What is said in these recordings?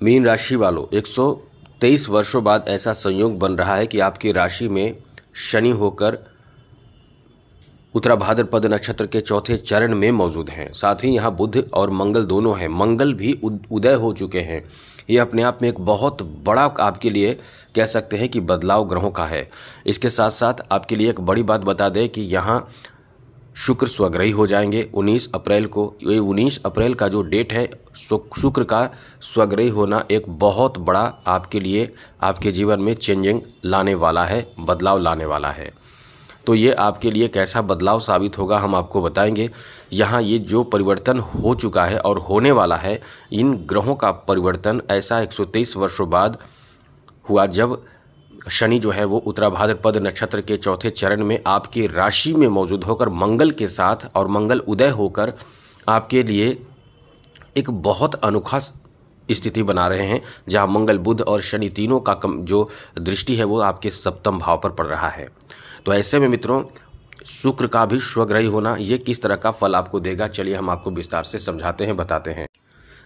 Mean राशि वालों 123 वर्षों बाद ऐसा संयोग बन रहा है कि आपकी राशि में शनि होकर उत्तरा भाद्रपद नक्षत्र के चौथे चरण में मौजूद हैं। साथ ही यहाँ बुध और मंगल दोनों हैं। मंगल भी उदय हो चुके हैं। ये अपने आप में एक बहुत बड़ा आपके लिए कह सकते हैं कि बदलाव ग्रहों का है। इसके साथ साथ आपके लिए एक बड़ी बात बता दें कि यहाँ शुक्र स्वग्रही हो जाएंगे 19 अप्रैल को। ये 19 अप्रैल का जो डेट है, शुक्र का स्वग्रही होना एक बहुत बड़ा आपके लिए आपके जीवन में चेंजिंग लाने वाला है, बदलाव लाने वाला है। तो ये आपके लिए कैसा बदलाव साबित होगा हम आपको बताएंगे। यहाँ ये जो परिवर्तन हो चुका है और होने वाला है, इन ग्रहों का परिवर्तन ऐसा 123 वर्षों बाद हुआ जब शनि जो है वो उत्तरा भाद्रपद नक्षत्र के चौथे चरण में आपकी राशि में मौजूद होकर मंगल के साथ और मंगल उदय होकर आपके लिए एक बहुत अनोखा स्थिति बना रहे हैं, जहां मंगल बुध और शनि तीनों का जो दृष्टि है वो आपके सप्तम भाव पर पड़ रहा है। तो ऐसे में मित्रों, शुक्र का भी स्वग्रही होना ये किस तरह का फल आपको देगा, चलिए हम आपको विस्तार से समझाते हैं, बताते हैं।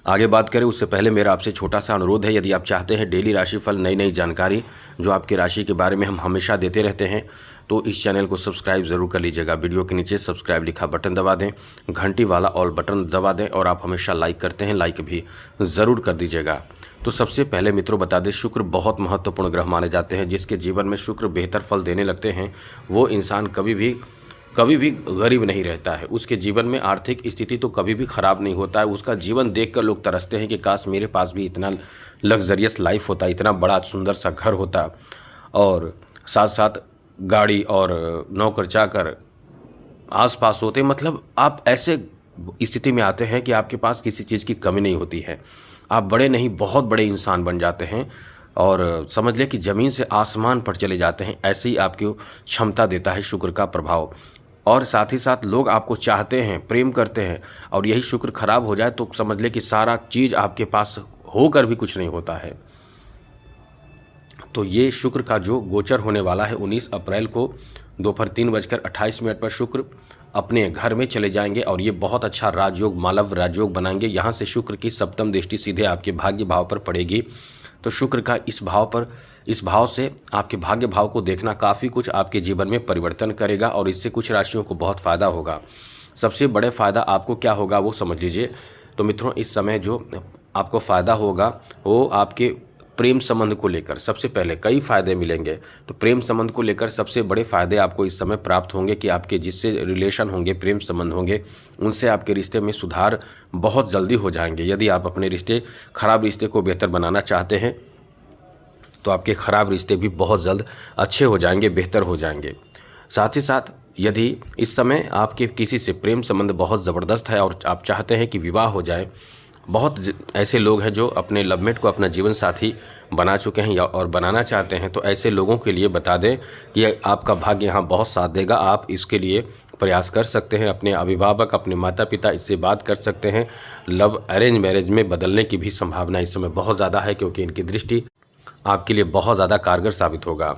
आगे बात करें उससे पहले मेरा आपसे छोटा सा अनुरोध है, यदि आप चाहते हैं डेली राशिफल नई नई जानकारी जो आपकी राशि के बारे में हम हमेशा देते रहते हैं, तो इस चैनल को सब्सक्राइब ज़रूर कर लीजिएगा। वीडियो के नीचे सब्सक्राइब लिखा बटन दबा दें, घंटी वाला ऑल बटन दबा दें, और आप हमेशा लाइक करते हैं, लाइक भी ज़रूर कर दीजिएगा। तो सबसे पहले मित्रों बता दें, शुक्र बहुत महत्वपूर्ण ग्रह माने जाते हैं। जिसके जीवन में शुक्र बेहतर फल देने लगते हैं वो इंसान कभी भी गरीब नहीं रहता है। उसके जीवन में आर्थिक स्थिति तो कभी भी ख़राब नहीं होता है। उसका जीवन देखकर लोग तरसते हैं कि काश मेरे पास भी इतना लग्जरियस लाइफ होता, इतना बड़ा सुंदर सा घर होता, और साथ साथ गाड़ी और नौकर चाकर आसपास होते। मतलब आप ऐसे स्थिति में आते हैं कि आपके पास किसी चीज़ की कमी नहीं होती है। आप बड़े नहीं बहुत बड़े इंसान बन जाते हैं और समझ लें कि ज़मीन से आसमान पर चले जाते हैं। ऐसे ही आपकी क्षमता देता है शुक्र का प्रभाव। और साथ ही साथ लोग आपको चाहते हैं, प्रेम करते हैं, और यही शुक्र खराब हो जाए तो समझ लें कि सारा चीज़ आपके पास होकर भी कुछ नहीं होता है। तो ये शुक्र का जो गोचर होने वाला है 19 अप्रैल को दोपहर 3:28 पर शुक्र अपने घर में चले जाएंगे और ये बहुत अच्छा राजयोग, मालव राजयोग बनाएंगे। यहाँ से शुक्र की सप्तम दृष्टि सीधे आपके भाग्य भाव पर पड़ेगी। तो शुक्र का इस भाव से आपके भाग्य भाव को देखना काफ़ी कुछ आपके जीवन में परिवर्तन करेगा और इससे कुछ राशियों को बहुत फ़ायदा होगा। सबसे बड़े फ़ायदा आपको क्या होगा वो समझ लीजिए। तो मित्रों, इस समय जो आपको फ़ायदा होगा वो आपके प्रेम संबंध को लेकर सबसे पहले कई फ़ायदे मिलेंगे। तो प्रेम संबंध को लेकर सबसे बड़े फ़ायदे आपको इस समय प्राप्त होंगे कि आपके जिससे रिलेशन होंगे, प्रेम संबंध होंगे, उनसे आपके रिश्ते में सुधार बहुत जल्दी हो जाएंगे। यदि आप अपने खराब रिश्ते को बेहतर बनाना चाहते हैं तो आपके खराब रिश्ते भी बहुत जल्द अच्छे हो जाएंगे, बेहतर हो जाएंगे। साथ ही साथ यदि इस समय आपके किसी से प्रेम संबंध बहुत ज़बरदस्त है और आप चाहते हैं कि विवाह हो जाए, बहुत ऐसे लोग हैं जो अपने लवमेट को अपना जीवन साथी बना चुके हैं और बनाना चाहते हैं, तो ऐसे लोगों के लिए बता दें कि आपका भाग्य यहाँ बहुत साथ देगा। आप इसके लिए प्रयास कर सकते हैं, अपने अभिभावक, अपने माता पिता इससे बात कर सकते हैं। लव अरेंज मैरिज में बदलने की भी संभावना इस समय बहुत ज़्यादा है, क्योंकि इनकी दृष्टि आपके लिए बहुत ज़्यादा कारगर साबित होगा।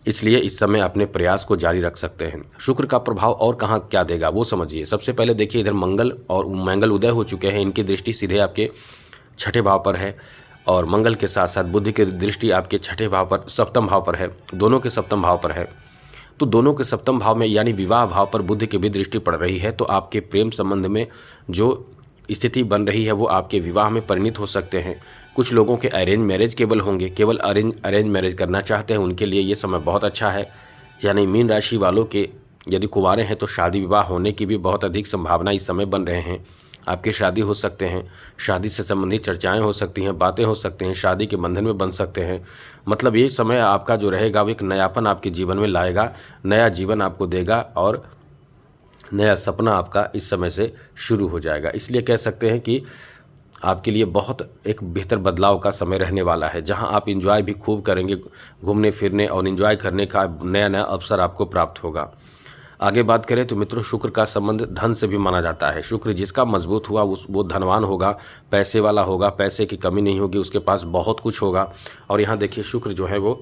इसलिए इस समय अपने प्रयास को जारी रख सकते हैं। शुक्र का प्रभाव और कहाँ क्या देगा वो समझिए। सबसे पहले देखिए, इधर मंगल उदय हो चुके हैं, इनकी दृष्टि सीधे आपके छठे भाव पर है, और मंगल के साथ साथ बुध की दृष्टि आपके छठे भाव पर, सप्तम भाव पर है, दोनों के सप्तम भाव पर है। तो दोनों के सप्तम भाव में यानी विवाह भाव पर बुध की भी दृष्टि पड़ रही है। तो आपके प्रेम संबंध में जो स्थिति बन रही है वो आपके विवाह में परिणित हो सकते हैं। कुछ लोगों के अरेंज मैरिज केवल अरेंज मैरिज करना चाहते हैं, उनके लिए ये समय बहुत अच्छा है। यानी मीन राशि वालों के यदि कुंवारे हैं तो शादी विवाह होने की भी बहुत अधिक संभावना इस समय बन रहे हैं। आपकी शादी हो सकते हैं, शादी से संबंधित चर्चाएं हो सकती हैं, बातें हो सकती हैं, शादी के बंधन में बन सकते हैं। मतलब ये समय आपका जो रहेगा वो एक नयापन आपके जीवन में लाएगा, नया जीवन आपको देगा और नया सपना आपका इस समय से शुरू हो जाएगा। इसलिए कह सकते हैं कि आपके लिए बहुत एक बेहतर बदलाव का समय रहने वाला है, जहां आप एंजॉय भी खूब करेंगे, घूमने फिरने और एंजॉय करने का नया नया अवसर आपको प्राप्त होगा। आगे बात करें तो मित्रों, शुक्र का संबंध धन से भी माना जाता है। शुक्र जिसका मजबूत हुआ वो धनवान होगा, पैसे वाला होगा, पैसे की कमी नहीं होगी, उसके पास बहुत कुछ होगा। और यहाँ देखिए, शुक्र जो है वो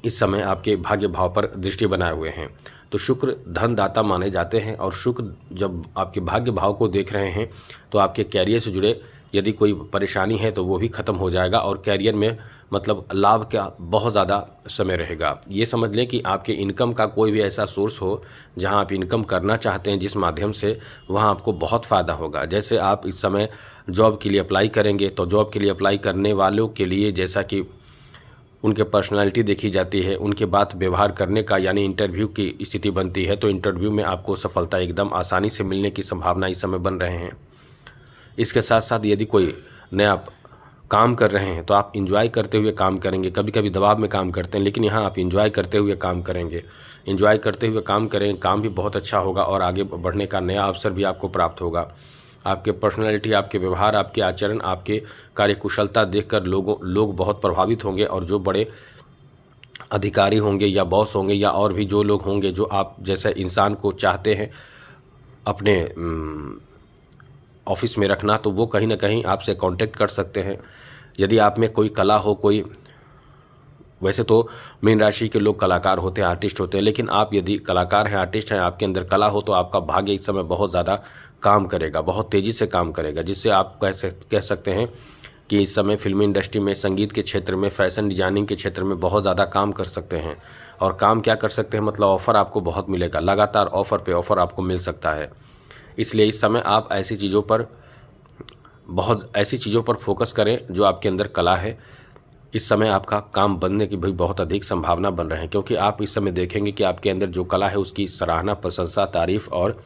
इस समय आपके भाग्य भाव पर दृष्टि बनाए हुए हैं। तो शुक्र धनदाता माने जाते हैं, और शुक्र जब आपके भाग्य भाव को देख रहे हैं तो आपके कैरियर से जुड़े यदि कोई परेशानी है तो वो भी ख़त्म हो जाएगा और कैरियर में मतलब लाभ का बहुत ज़्यादा समय रहेगा। ये समझ लें कि आपके इनकम का कोई भी ऐसा सोर्स हो जहां आप इनकम करना चाहते हैं जिस माध्यम से वहां आपको बहुत फ़ायदा होगा। जैसे आप इस समय जॉब के लिए अप्लाई करेंगे तो जॉब के लिए अप्लाई करने वालों के लिए जैसा कि उनके पर्सनालिटी देखी जाती है, उनके बात व्यवहार करने का यानी इंटरव्यू की स्थिति बनती है, तो इंटरव्यू में आपको सफलता एकदम आसानी से मिलने की संभावना इस समय बन रहे हैं। इसके साथ साथ यदि कोई नया काम कर रहे हैं तो आप इंजॉय करते हुए काम करेंगे। कभी कभी दबाव में काम करते हैं, लेकिन यहाँ आप इंजॉय करते हुए काम करेंगे। इंजॉय करते हुए काम करें, काम भी बहुत अच्छा होगा और आगे बढ़ने का नया अवसर भी आपको प्राप्त होगा। आपके पर्सनैलिटी, आपके व्यवहार, आपके आचरण, आपके कार्यकुशलता देखकर लोग बहुत प्रभावित होंगे और जो बड़े अधिकारी होंगे या बॉस होंगे या और भी जो लोग होंगे जो आप जैसे इंसान को चाहते हैं अपने ऑफिस में रखना, तो वो कहीं ना कहीं आपसे कांटेक्ट कर सकते हैं। यदि आप में कोई कला हो, कोई वैसे तो मीन राशि के लोग कलाकार होते हैं, आर्टिस्ट होते हैं, लेकिन आप यदि कलाकार हैं, आर्टिस्ट हैं, आपके अंदर कला हो तो आपका भाग्य इस समय बहुत ज़्यादा काम करेगा, बहुत तेज़ी से काम करेगा, जिससे आप कह सकते हैं कि इस समय फिल्मी इंडस्ट्री में, संगीत के क्षेत्र में, फैशन डिजाइनिंग के क्षेत्र में बहुत ज़्यादा काम कर सकते हैं। और काम क्या कर सकते हैं, मतलब ऑफ़र आपको बहुत मिलेगा, लगातार ऑफ़र पे ऑफ़र आपको मिल सकता है। इसलिए इस समय आप ऐसी चीज़ों पर फोकस करें जो आपके अंदर कला है। इस समय आपका काम बनने की भी बहुत अधिक संभावना बन रहे हैं, क्योंकि आप इस समय देखेंगे कि आपके अंदर जो कला है उसकी सराहना, प्रशंसा, तारीफ और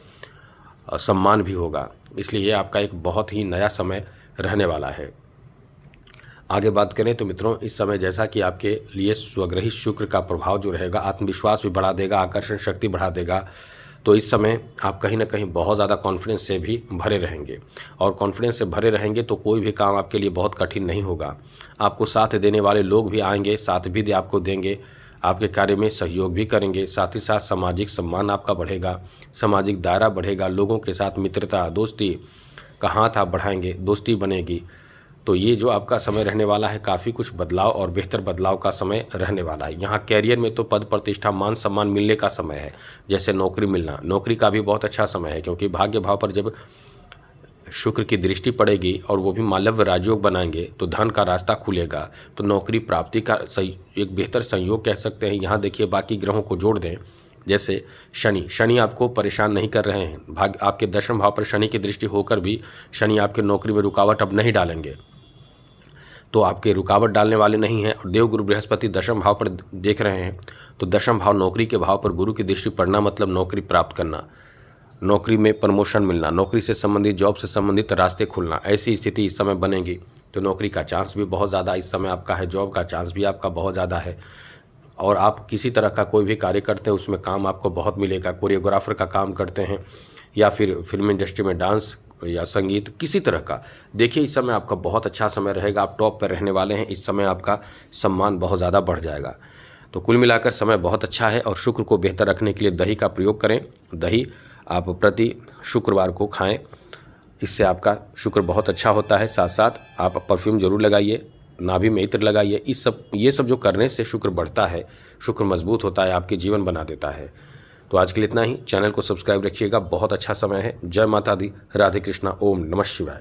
सम्मान भी होगा। इसलिए ये आपका एक बहुत ही नया समय रहने वाला है। आगे बात करें तो मित्रों, इस समय जैसा कि आपके लिए स्वग्रही शुक्र का प्रभाव जो रहेगा आत्मविश्वास भी बढ़ा देगा, आकर्षण शक्ति बढ़ा देगा, तो इस समय आप कहीं ना कहीं बहुत ज़्यादा कॉन्फिडेंस से भी भरे रहेंगे। और कॉन्फिडेंस से भरे रहेंगे तो कोई भी काम आपके लिए बहुत कठिन नहीं होगा। आपको साथ देने वाले लोग भी आएंगे, साथ भी आपको देंगे, आपके कार्य में सहयोग भी करेंगे। साथ ही साथ सामाजिक सम्मान आपका बढ़ेगा, सामाजिक दायरा बढ़ेगा, लोगों के साथ मित्रता, दोस्ती का हाथ आप बढ़ाएंगे, दोस्ती बनेगी। तो ये जो आपका समय रहने वाला है काफ़ी कुछ बदलाव और बेहतर बदलाव का समय रहने वाला है। यहाँ कैरियर में तो पद प्रतिष्ठा, मान सम्मान मिलने का समय है। जैसे नौकरी मिलना, नौकरी का भी बहुत अच्छा समय है, क्योंकि भाग्य भाव पर जब शुक्र की दृष्टि पड़ेगी और वो भी मालव्य राजयोग बनाएंगे तो धन का रास्ता खुलेगा, तो नौकरी प्राप्ति का एक बेहतर संयोग कह सकते हैं। यहाँ देखिए बाकी ग्रहों को जोड़ दें, जैसे शनि आपको परेशान नहीं कर रहे हैं। भाग्य आपके दशम भाव पर शनि की दृष्टि होकर भी शनि आपके नौकरी में रुकावट अब नहीं डालेंगे, तो आपके रुकावट डालने वाले नहीं हैं। और देवगुरु बृहस्पति दशम भाव पर देख रहे हैं, तो दशम भाव नौकरी के भाव पर गुरु की दृष्टि पड़ना मतलब नौकरी प्राप्त करना, नौकरी में प्रमोशन मिलना, नौकरी से संबंधित, जॉब से संबंधित रास्ते खुलना, ऐसी स्थिति इस समय बनेगी। तो नौकरी का चांस भी बहुत ज़्यादा इस समय आपका है, जॉब का चांस भी आपका बहुत ज़्यादा है। और आप किसी तरह का कोई भी कार्य करते हैं उसमें काम आपको बहुत मिलेगा। कोरियोग्राफर का काम करते हैं या फिर फिल्म इंडस्ट्री में डांस या संगीत, किसी तरह का, देखिए इस समय आपका बहुत अच्छा समय रहेगा। आप टॉप पर रहने वाले हैं। इस समय आपका सम्मान बहुत ज़्यादा बढ़ जाएगा। तो कुल मिलाकर समय बहुत अच्छा है। और शुक्र को बेहतर रखने के लिए दही का प्रयोग करें। दही आप प्रति शुक्रवार को खाएं, इससे आपका शुक्र बहुत अच्छा होता है। साथ साथ आप परफ्यूम जरूर लगाइए, नाभि में इत्र लगाइए। ये सब जो करने से शुक्र बढ़ता है, शुक्र मजबूत होता है, आपके जीवन बना देता है। तो आज के लिए इतना ही। चैनल को सब्सक्राइब रखिएगा, बहुत अच्छा समय है। जय माता दी, राधे कृष्णा, ओम नमः शिवाय।